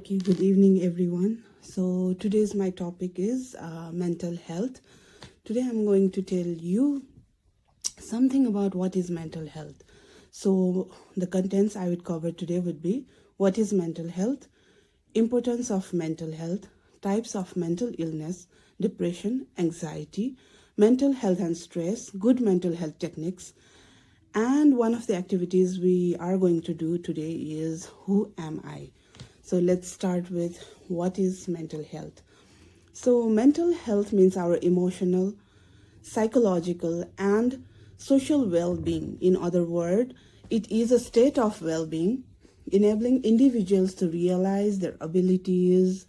Okay, good evening, everyone. So today's my topic is mental health. Today I'm going to tell you something about what is mental health. So the contents I would cover today would be what is mental health, importance of mental health, types of mental illness, depression, anxiety, mental health and stress, good mental health techniques, and one of the activities we are going to do today is Who Am I? So let's start with what is mental health. So, mental health means our emotional, psychological, and social well being. In other words, it is a state of well being enabling individuals to realize their abilities,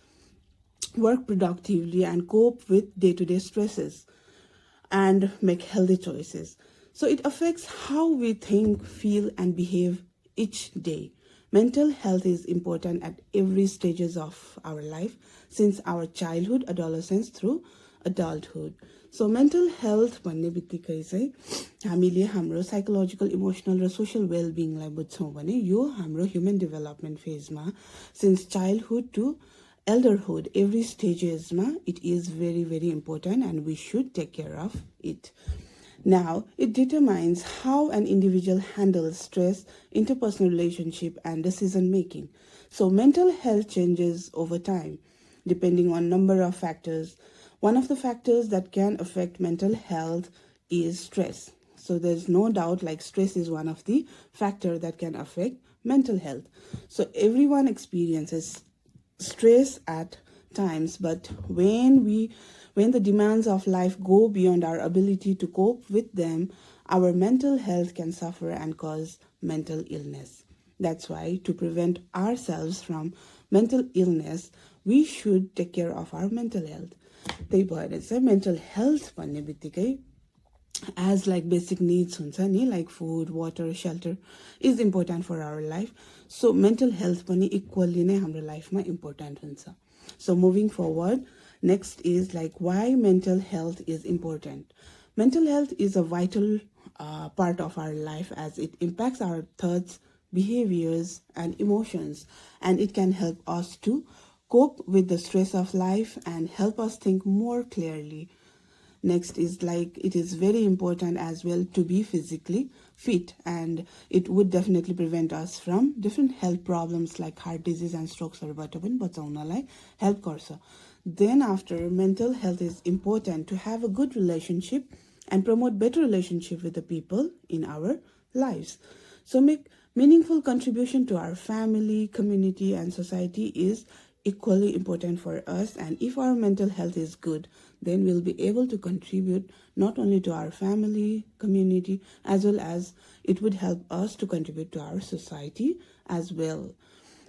work productively, and cope with day to day stresses and make healthy choices. So it affects how we think, feel, and behave each day. Mental health is important at every stages of our life, since our childhood, adolescence through adulthood. So mental health भन्ने बित्तिकै चाहिँ हामीले हाम्रो psychological emotional र social वेलबिङलाई बुझ्छौँ भने यो हाम्रो ह्युमन डेभलपमेन्ट फेजमा since childhood to elderhood, every stages it is very very important and we should take care of it. Now it determines how an individual handles stress, interpersonal relationship, and decision making. So mental health changes over time depending on number of factors. One of the factors that can affect mental health is stress. So there's no doubt, like, stress is one of the factor that can affect mental health. So everyone experiences stress at times, but when the demands of life go beyond our ability to cope with them, our mental health can suffer and cause mental illness. That's why, to prevent ourselves from mental illness, we should take care of our mental health. त्यही भएर चाहिँ mental health भन्ने बित्तिकै as like basic needs हुन्छ नि, like food, water, shelter is important for our life. So mental health पनि equally नै हाम्रो लाइफमा important हुन्छ. So moving forward, next is like why mental health is important. Mental health is a vital part of our life as it impacts our thoughts, behaviors, and emotions, and it can help us to cope with the stress of life and help us think more clearly. Next is like it is very important as well to be physically fit, and it would definitely prevent us from different health problems like heart disease and strokes बाट पनि बचाउनलाई help गर्छ. Then after, mental health is important to have a good relationship and promote better relationship with the people in our lives. So make meaningful contribution to our family, community, and society is equally important for us, and if our mental health is good, then we'll be able to contribute not only to our family, community, as well as it would help us to contribute to our society as well.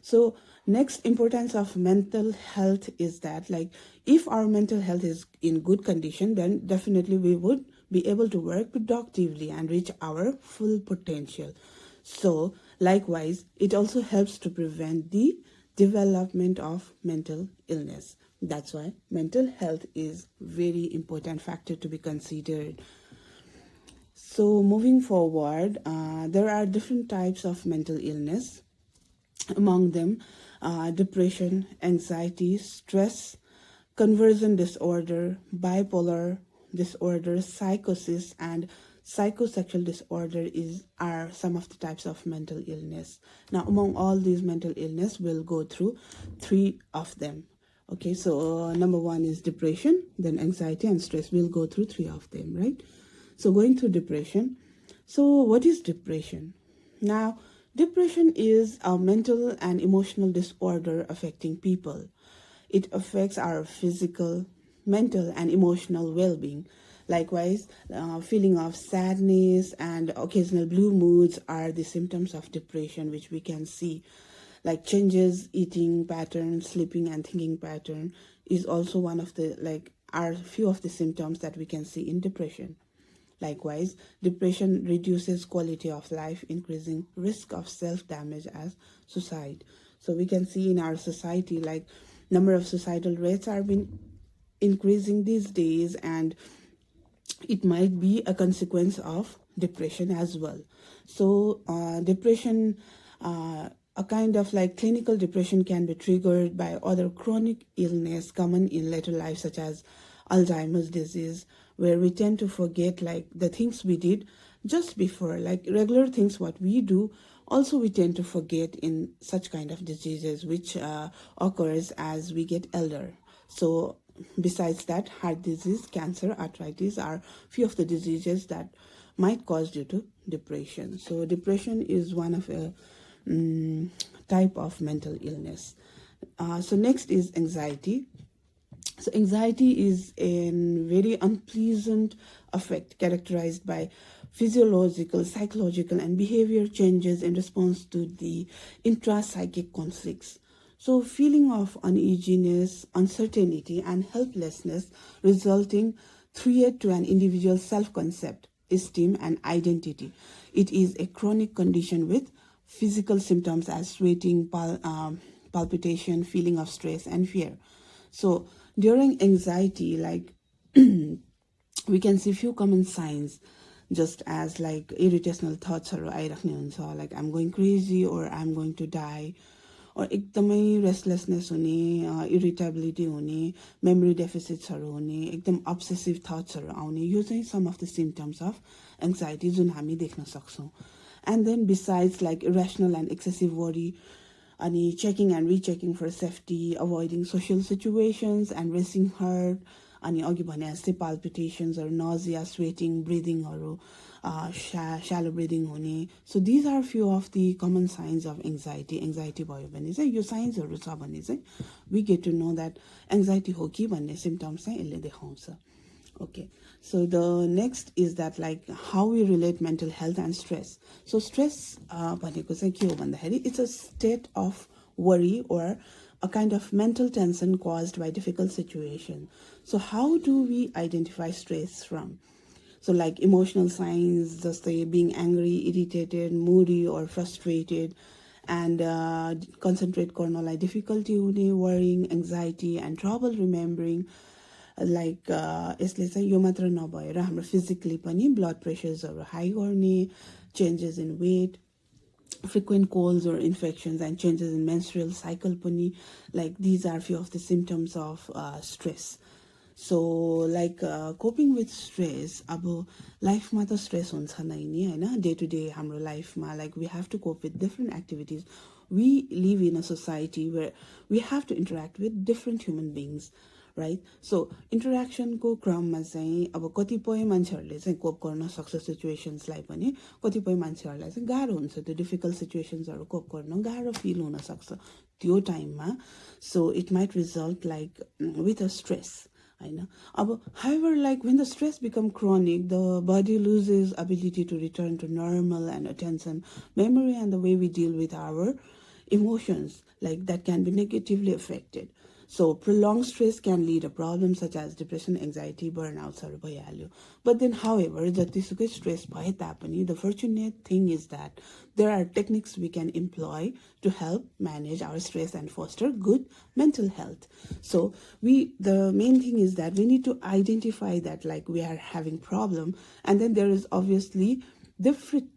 So next importance of mental health is that, like, if our mental health is in good condition, then definitely we would be able to work productively and reach our full potential. So likewise, it also helps to prevent the development of mental illness. That's why mental health is very important factor to be considered. So moving forward, there are different types of mental illness. Among them, depression, anxiety, stress, conversion disorder, bipolar disorder, psychosis, and psychosexual disorder are some of the types of mental illness. Now, among all these mental illness, we'll go through 3 of them. Okay, so number 1 is depression, then anxiety and stress. We'll go through 3 of them, right? So going through depression. So what is depression? Now, depression is a mental and emotional disorder affecting people. It affects our physical, mental, and emotional well-being. Likewise, feeling of sadness and occasional blue moods are the symptoms of depression, which we can see. Like changes, eating pattern, sleeping and thinking pattern is also one of the, like, are few of the symptoms that we can see in depression. Likewise, depression reduces quality of life, increasing risk of self-damage as suicide. So we can see in our society, like, number of suicidal rates are been increasing these days, and it might be a consequence of depression as well. So depression a kind of like clinical depression can be triggered by other chronic illness common in later life, such as Alzheimer's disease, where we tend to forget like the things we did just before, like regular things what we do. Also, we tend to forget in such kind of diseases, which occurs as we get elder. So besides that, heart disease, cancer, arthritis are few of the diseases that might cause due to depression. So depression is one of a type of mental illness. So next is anxiety. So anxiety is a very unpleasant effect characterized by physiological, psychological, and behavior changes in response to the intrapsychic conflicts. So feeling of uneasiness, uncertainty, and helplessness resulting threat to an individual's self-concept, esteem, and identity. It is a chronic condition with physical symptoms as sweating, palpitation, feeling of stress, and fear. So during anxiety, like we can see few common signs, just as like irrational thoughts are like I'm going crazy or I'm going to die, or एकदमै restlessness हुने, irritability हुने, memory डेफिसिट्सहरू हुने, एकदम obsessive थट्सहरू आउने, यो चाहिँ some of the symptoms of anxiety जुन हामी देख्न सक्छौँ. And then besides like irrational and excessive worry, अनि checking and rechecking for safety, avoiding social situations and racing heart, अनि अघि भने जस्तै पाल्पिटेसन्सहरू, नजिया, स्वेटिङ, ब्रिदिङहरू, shallow breathing हुने. So these are few of the common signs of anxiety. Anxiety भयो भने चाहिँ यो साइन्सहरू छ भने चाहिँ we get to know that anxiety हो कि भन्ने symptoms चाहिँ यसले देखाउँछ. Okay, so the next is that like how we relate mental health and stress. So stress भनेको चाहिँ के हो भन्दाखेरि it's a state of worry or a kind of mental tension caused by difficult situation. So how do we identify stress from? So like emotional signs, just like being angry, irritated, moody, or frustrated, and concentrate गर्नलाई difficulty हुने, worrying, anxiety, and trouble remembering. Like यसले चाहिँ यो मात्र नभएर हाम्रो physically पनि blood pressures high गर्ने, changes in weight, frequent colds or infections, and changes in menstrual cycle पनि, like these are few of the symptoms of stress. So like coping with stress, अब लाइफमा त स्ट्रेस हुन्छ नै नि हैन, day to day हाम्रो लाइफमा like we have to cope with different activities. We live in a society where we have to interact with different human beings, right? So interaction को क्रममा चाहिँ अब कतिपय मान्छेहरूले चाहिँ कोप गर्न सक्छ सिचुएसन्सलाई पनि, कतिपय मान्छेहरूलाई चाहिँ गाह्रो हुन्छ त्यो डिफिकल्ट सिचुएसन्सहरू कोप गर्न गाह्रो फिल हुन सक्छ त्यो टाइममा. So it might result like with a stress. However, like when the stress becomes chronic, the body loses ability to return to normal and attention, memory, and the way we deal with our emotions, like that can be negatively affected. So prolonged stress can lead to problems such as depression, anxiety, burnouts, or bhayahalyo. But then, however, जतिसुकै stress भए तापनि, the fortunate thing is that there are techniques we can employ to help manage our stress and foster good mental health. So the main thing is that we need to identify that like we are having problem, and then there is obviously different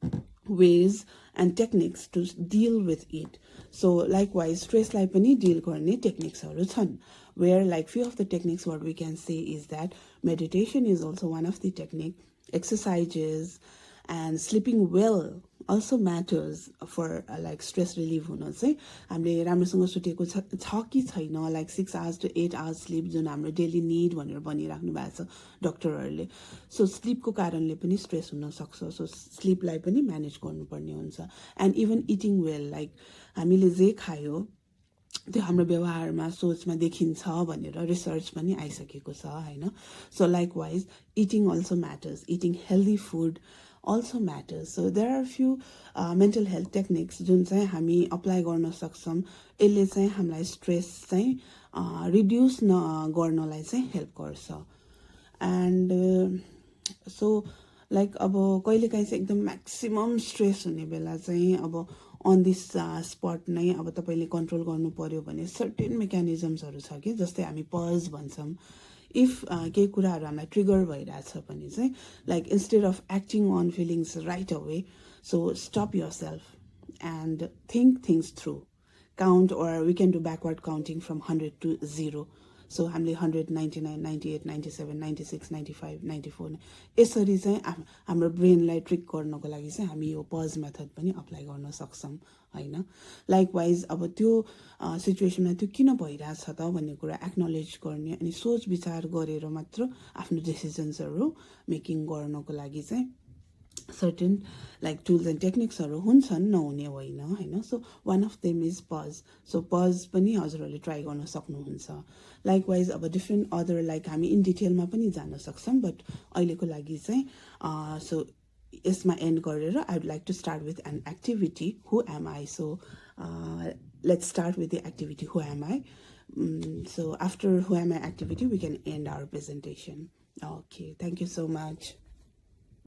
ways and techniques to deal with it. So likewise, stress lai pani deal गर्ने techniques-हरु छन्, where like few of the techniques what we can say is that meditation is also one of the technique, exercises and sleeping well also matters for like stress relief हुन चाहिँ. हामीले राम्रोसँग सुतेको छ कि छैन, like 6 hours to 8 hours sleep जुन हाम्रो daily need भनेर भनिराख्नु भएको छ डक्टरहरूले. सो स्लिपको कारणले पनि स्ट्रेस हुन सक्छ. सो स्लिपलाई पनि म्यानेज गर्नुपर्ने हुन्छ. And even eating well, like हामीले जे खायो त्यो हाम्रो व्यवहारमा सोचमा देखिन्छ भनेर रिसर्च पनि आइसकेको छ हैन. So likewise eating also matters, eating healthy food also matters. So there are a few mental health techniques जुन चाहिँ हामी अप्लाई गर्न सक्छौं. यसले चाहिँ हामीलाई स्ट्रेस चाहिँ रिड्युस गर्नलाई चाहिँ हेल्प गर्छ. एन्ड सो लाइक अब कहिलेकाहीँ चाहिँ एकदम म्याक्सिमम स्ट्रेस हुने बेला चाहिँ अब अन दिस स्पट नै अब तपाईले कन्ट्रोल गर्नु पर्यो भने सर्टेन मेकानिजम्सहरु छ कि, जस्तै हामी पज भन्छौं. इफ केही कुराहरु हामीलाई ट्रिगर भइराछ भने चाहिँ like instead of acting on feelings right away, so stop yourself and think things through. Count, or we can do backward counting from 100 to 0. So हामीले 100, 99, 98, 97, 96, 95, 94 यसरी चाहिँ हाम्रो ब्रेनलाई ट्रिक गर्नको लागि चाहिँ हामी यो पज मेथड पनि अप्लाई गर्न सक्छौँ हैन. लाइकवाइज अब त्यो सिचुएसनमा त्यो किन भइरहेछ त भन्ने कुरा एक्नोलेज गर्ने अनि सोच विचार गरेर मात्र आफ्नो डिसिजन्सहरू मेकिङ गर्नको लागि चाहिँ certain like tools and techniques हुन्छन्, नहुने होइन हैन. So one of them is pause. So pause पनि हजुरहरूले ट्राई गर्न सक्नुहुन्छ. लाइकवाइज अब डिफ्रेन्ट अदर लाइक हामी इन डिटेलमा पनि जान सक्छौँ, बट अहिलेको लागि चाहिँ सो यसमा एन्ड गरेर I would like to start with an activity, who am I. So let's start with the activity who am I. So after who am I activity we can end our presentation. Okay, thank you so much.